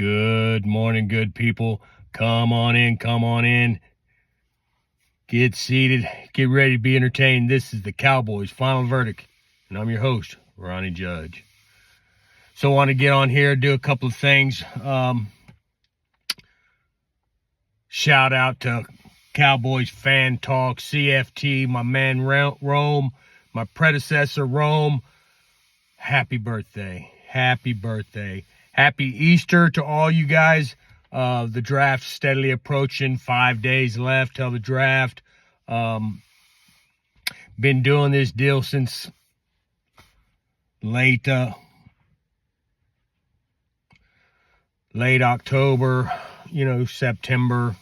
Good morning, good people. Come on in, come on in. Get seated, get ready to be entertained. This is the Cowboys Final Verdict, and I'm your host, Ronnie Judge. So I want to get on here, do a couple of things. Shout out to Cowboys Fan Talk, CFT, my man Rome, my predecessor Rome. Happy birthday. Happy birthday. Happy Easter to all you guys. The draft's steadily approaching. 5 days left till the draft. Been doing this deal since late October, September.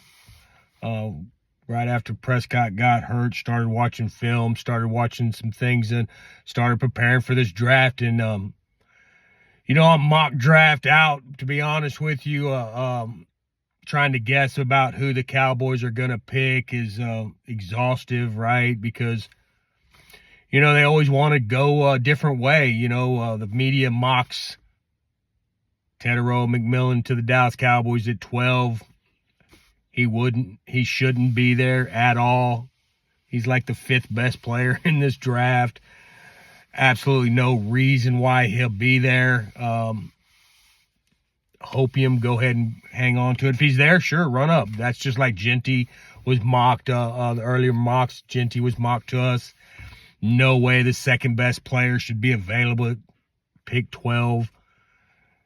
Right after Prescott got hurt, started watching film, started watching some things, and started preparing for this draft. And I'm mock draft out, to be honest with you. Trying to guess about who the Cowboys are going to pick is exhaustive, right? Because, they always want to go a different way. The media mocks Tedero McMillan to the Dallas Cowboys at 12. He shouldn't be there at all. He's like the 5th best player in this draft. Absolutely no reason why he'll be there. Hopium, go ahead and hang on to it. If he's there, sure, run up. That's just like Genty was mocked. The earlier mocks, Genty was mocked to us. No way the 2nd best player should be available at pick 12.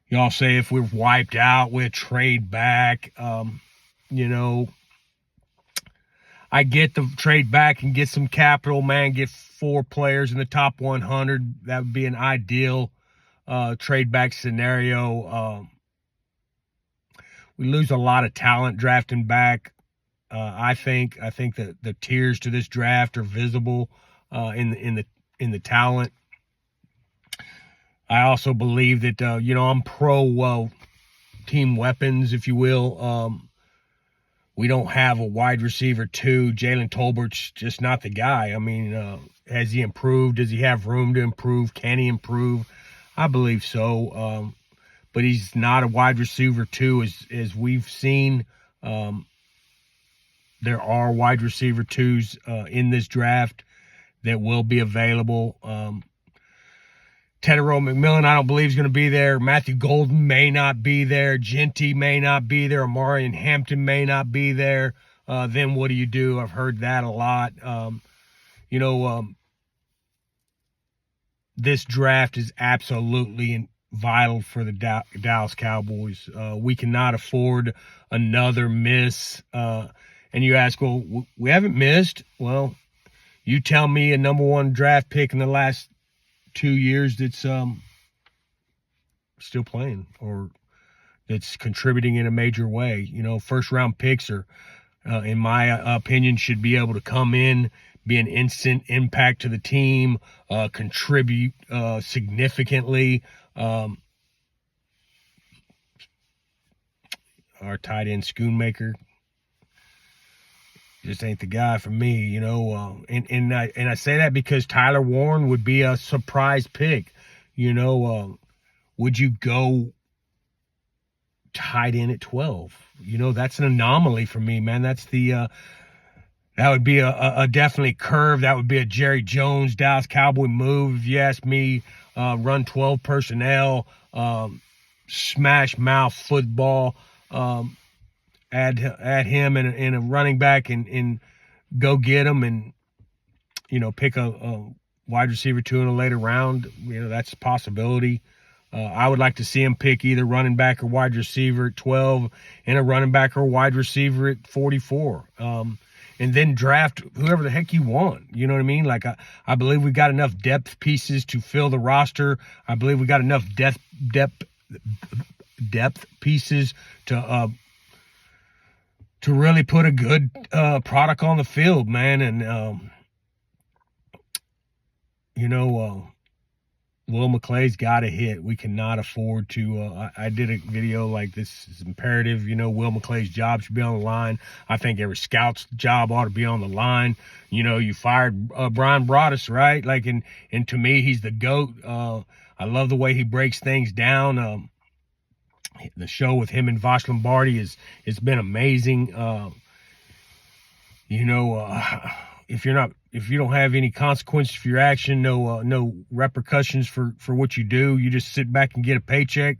Y'all say if we're wiped out, we'll trade back. I get the trade back and get some capital, man. Get 4 players in the top 100. That would be an ideal trade back scenario. We lose a lot of talent drafting back. I think that the tiers to this draft are visible in the talent. I also believe that I'm pro team weapons, if you will. We don't have a wide receiver 2. Jalen Tolbert's just not the guy. I mean, has he improved? Does he have room to improve? Can he improve? I believe so. But he's not a wide receiver 2 as we've seen. There are wide receiver 2s in this draft that will be available. Tedero McMillan, I don't believe is going to be there. Matthew Golden may not be there. Genty may not be there. Amarian Hampton may not be there. Then what do you do? I've heard that a lot. This draft is absolutely vital for the Dallas Cowboys. We cannot afford another miss. And you ask, well, we haven't missed. Well, you tell me a number 1 draft pick in the last 2 years that's still playing or that's contributing in a major way. First round picks are, in my opinion, should be able to come in, be an instant impact to the team, contribute significantly. Our tight end Schoonmaker just ain't the guy for me, and I say that because Tyler Warren would be a surprise pick. Would you go tight end at 12? That's an anomaly for me, man. That's that would be a definitely curve. That would be a Jerry Jones Dallas Cowboy move, if you ask me. Run 12 personnel, smash mouth football. Add him in a running back and go get him and, pick a wide receiver 2 in a later round. That's a possibility. I would like to see him pick either running back or wide receiver at 12 and a running back or wide receiver at 44. And then draft whoever the heck you want. You know what I mean? Like, I believe we got enough depth pieces to fill the roster. I believe we got enough depth pieces to really put a good product on the field, man. And, Will McClay's got to hit. We cannot afford to. I did a video like this is imperative. Will McClay's job should be on the line. I think every scout's job ought to be on the line. You fired Brian Broaddus, right? And to me, he's the GOAT. I love the way he breaks things down. The show with him and Vosh Lombardi it's been amazing. You know, if you don't have any consequences for your action, no repercussions for what you do, you just sit back and get a paycheck.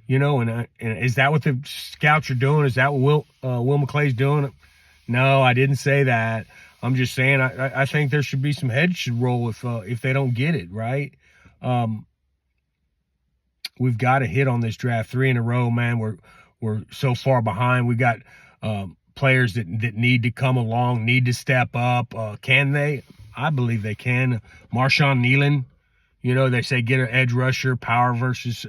You know, and is that what the scouts are doing? Is that what Will McClay's doing? No, I didn't say that. I'm just saying I think there should be some heads should roll if they don't get it right. We've got to hit on this draft 3 in a row, man. We're so far behind. We got players that need to come along, need to step up. Can they? I believe they can. Marshawn Nealon, you know, they say get an edge rusher, power versus,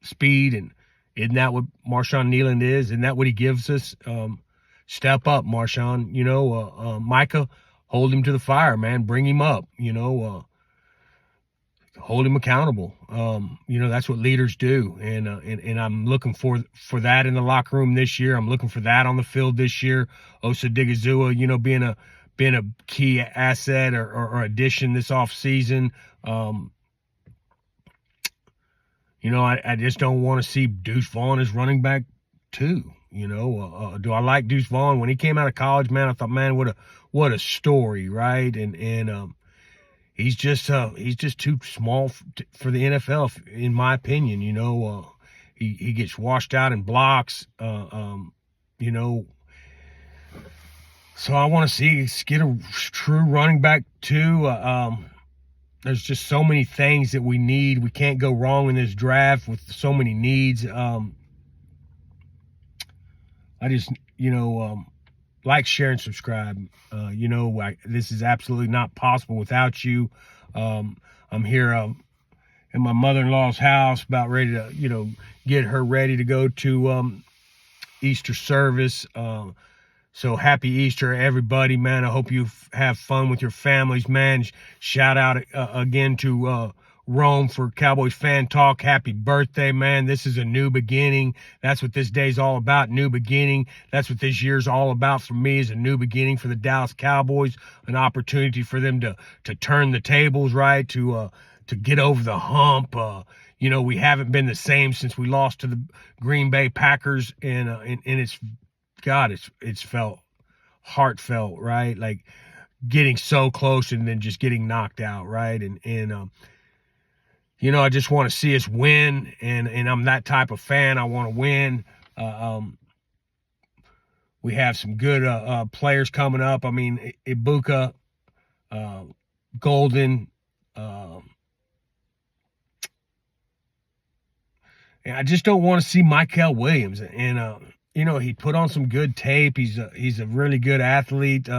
speed. And isn't that what Marshawn Nealon is? Isn't that what he gives us? Step up, Marshawn. You know, Micah, hold him to the fire, man. Bring him up, hold him accountable. That's what leaders do. And I'm looking for that in the locker room this year. I'm looking for that on the field this year. Osa Digizua, being a key asset or addition this offseason. I just don't want to see Deuce Vaughn as running back too. Do I like Deuce Vaughn? When he came out of college, man, I thought, man, what a story, right? And he's just too small for the NFL, in my opinion. He gets washed out in blocks. So I want to get a true running back too. There's just so many things that we need. We can't go wrong in this draft with so many needs. I just, like, share, and subscribe. This is absolutely not possible without you. I'm here in my mother-in-law's house, about ready to, get her ready to go to Easter service. So happy Easter, everybody, man. I hope you have fun with your families, man. Shout out again to Rome for Cowboys Fan Talk. Happy birthday, man. This is a new beginning. That's what this day's all about, new beginning. That's what this year's all about for me, is a new beginning for the Dallas Cowboys, an opportunity for them to turn the tables, right, to get over the hump. We haven't been the same since we lost to the Green Bay Packers, and it's felt heartfelt, right? Like getting so close and then just getting knocked out, right? I just want to see us win, and I'm that type of fan. I want to win. We have some good players coming up. I mean, Ibuka, Golden, and I just don't want to see Michael Williams. And he put on some good tape. He's a really good athlete.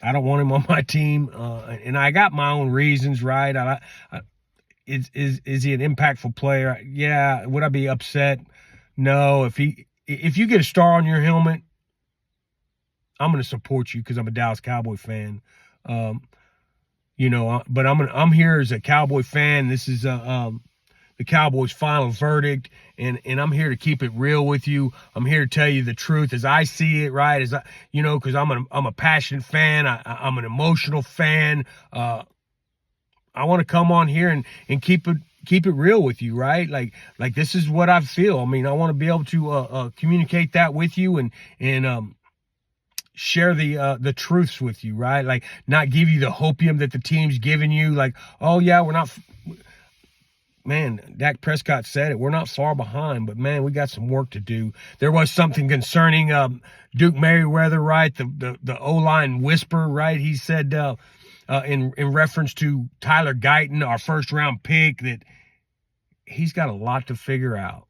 I don't want him on my team, and I got my own reasons, right? Is he an impactful player? Yeah. Would I be upset? No. If you get a star on your helmet, I'm going to support you because I'm a Dallas Cowboy fan. But I'm here as a Cowboy fan. This is the Cowboys' final verdict, and I'm here to keep it real with you. I'm here to tell you the truth as I see it, right? Because I'm a passionate fan. I'm an emotional fan. I want to come on here and keep it real with you, right? Like this is what I feel. I mean, I want to be able to communicate that with you and share the truths with you, right? Like, not give you the hopium that the team's giving you. Like, oh yeah, we're not. Man, Dak Prescott said it. We're not far behind, but man, we got some work to do. There was something concerning Duke Merriweather, right? The O-line whisper, right? He said in reference to Tyler Guyton, our first-round pick, that he's got a lot to figure out.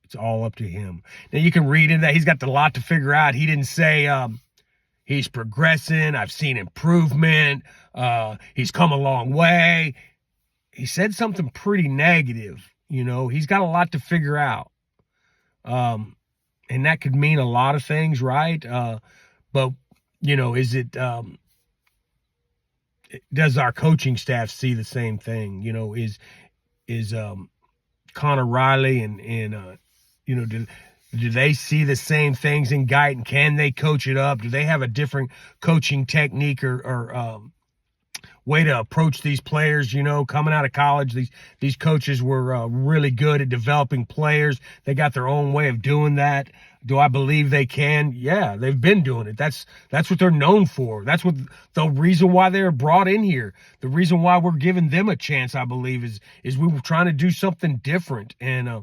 It's all up to him. Now, you can read in that he's got a lot to figure out. He didn't say he's progressing. I've seen improvement. He's come a long way. He said something pretty negative. He's got a lot to figure out. And that could mean a lot of things, right? But, is it, does our coaching staff see the same thing? Is Connor Riley and do they see the same things in Guyton? Can they coach it up? Do they have a different coaching technique or way to approach these players. You know, coming out of college, these coaches were really good at developing players. They got their own way of doing that. Do I believe they can? Yeah, they've been doing it. That's what they're known for. That's what the reason why they're brought in here. The reason why we're giving them a chance, I believe, is we were trying to do something different and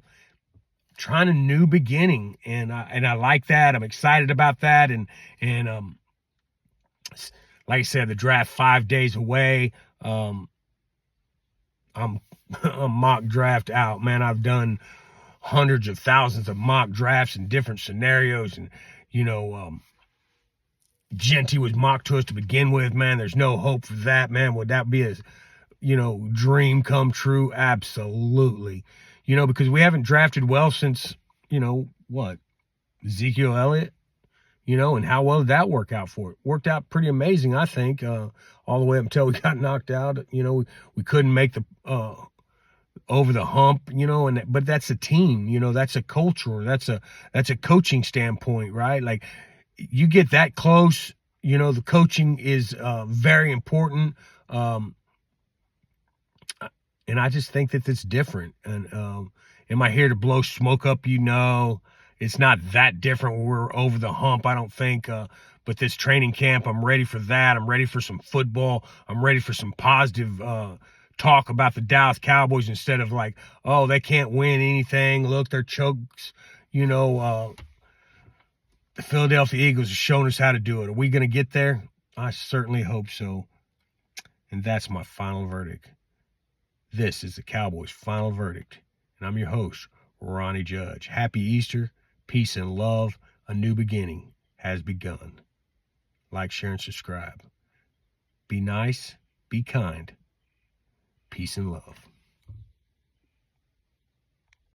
trying a new beginning. And I like that. I'm excited about that. And like I said, the draft 5 days away. I'm I'm mock draft out, man. I've done hundreds of thousands of mock drafts in different scenarios, and you know, Genty was mocked to us to begin with, man. There's no hope for that, man. Would that be a dream come true? Absolutely. Because we haven't drafted well since, what, Ezekiel Elliott, and how well did that work out for it? Worked out pretty amazing, I think, all the way up until we got knocked out. We couldn't make the over the hump, but that's a team, that's a culture, that's a coaching standpoint, right? Like, you get that close, the coaching is very important. And I just think that it's different. And am I here to blow smoke up? It's not that different. We're over the hump, I don't think. But this training camp, I'm ready for that. I'm ready for some football. I'm ready for some positive talk about the Dallas Cowboys instead of like, oh, they can't win anything. Look, they're chokes. The Philadelphia Eagles have shown us how to do it. Are we going to get there? I certainly hope so. And that's my final verdict. This is the Cowboys' final verdict. And I'm your host, Ronnie Judge. Happy Easter, peace and love. A new beginning has begun. Like, share, and subscribe. Be nice, be kind. Peace and love.